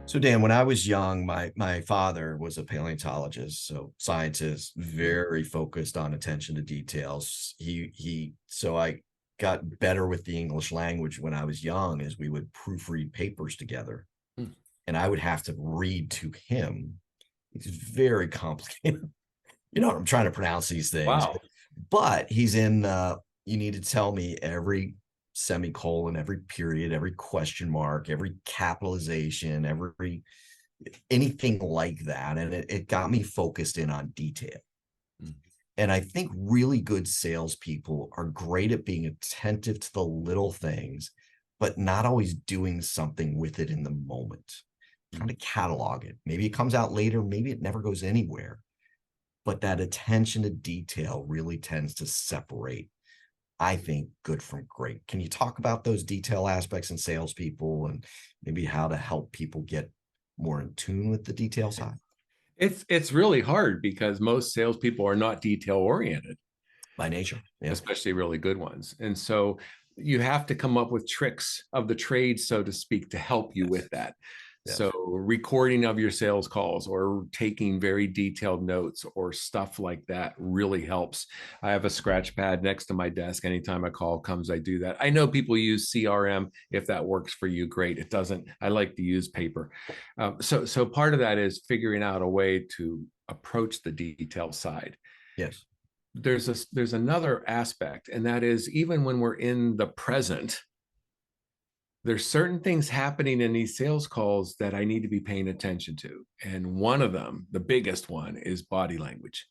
So Dan, when I was young, my father was a paleontologist, so scientist, very focused on attention to details. So I got better with the English language when I was young, as we would proofread papers together, Mm. and I would have to read to him. It's very complicated. I'm trying to pronounce these things, Wow. but he's in. You need to tell me every semicolon, every period, every question mark, every capitalization, every anything like that. And it got me focused in on detail. Mm. And I think really good salespeople are great at being attentive to the little things, but not always doing something with it in the moment. Kind of catalog it. Maybe it comes out later, maybe it never goes anywhere. But that attention to detail really tends to separate, I think, good from great. Can you talk about those detail aspects in salespeople and maybe how to help people get more in tune with the detail side? It's really hard because most salespeople are not detail oriented, By nature. Yeah. especially really good ones. And so you have to come up with tricks of the trade, so to speak, to help you Yes. with that. So Yes. recording of your sales calls or taking very detailed notes or stuff like that really helps. I have a scratch pad next to my desk. Anytime a call comes, I do that. I know people use CRM. If that works for you, great. It doesn't. I like to use paper. So part of that is figuring out a way to approach the detail side. Yes. There's another aspect, and that is even when we're in the present, there's certain things happening in these sales calls that I need to be paying attention to. And one of them, the biggest one, is body language.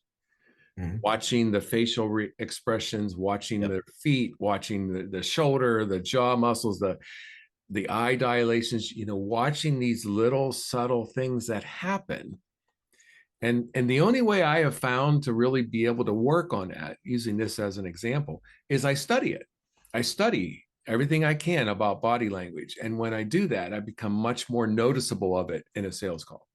Mhm. Watching the facial expressions, watching Yep. the feet, watching the shoulder, the jaw muscles, the eye dilations, watching these little subtle things that happen. And the only way I have found to really be able to work on that, using this as an example, is I study it. I study everything I can about body language. And when I do that, I become much more noticeable of it in a sales call.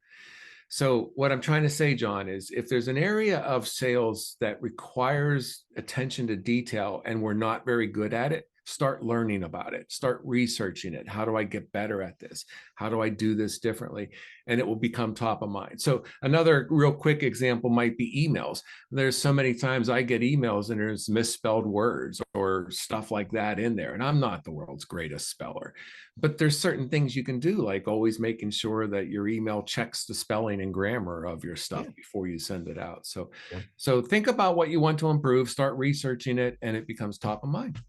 So what I'm trying to say, John, is if there's an area of sales that requires attention to detail and we're not very good at it, start learning about it, start researching it. How do I get better at this? How do I do this differently? And it will become top of mind. So another real quick example might be emails. There's so many times I get emails and there's misspelled words or stuff like that in there. And I'm not the world's greatest speller, but there's certain things you can do, like always making sure that your email checks the spelling and grammar of your stuff Yeah. before you send it out. So, Yeah. so think about what you want to improve, start researching it, and it becomes top of mind.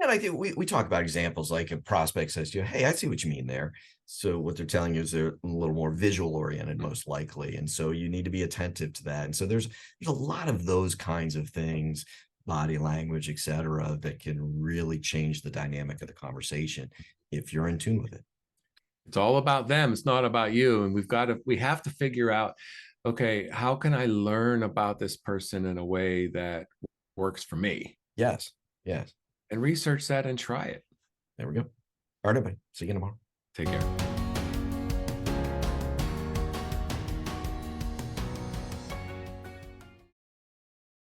And I think we talk about examples like a prospect says to you, "Hey, I see what you mean there." So what they're telling you is they're a little more visual oriented, most likely, and so you need to be attentive to that. And so there's a lot of those kinds of things, body language, et cetera, that can really change the dynamic of the conversation if you're in tune with it. It's all about them. It's not about you. And we have to figure out, okay, how can I learn about this person in a way that works for me, Yes. Yes. and research that and try it. There we go. All right, everybody. See you tomorrow. Take care.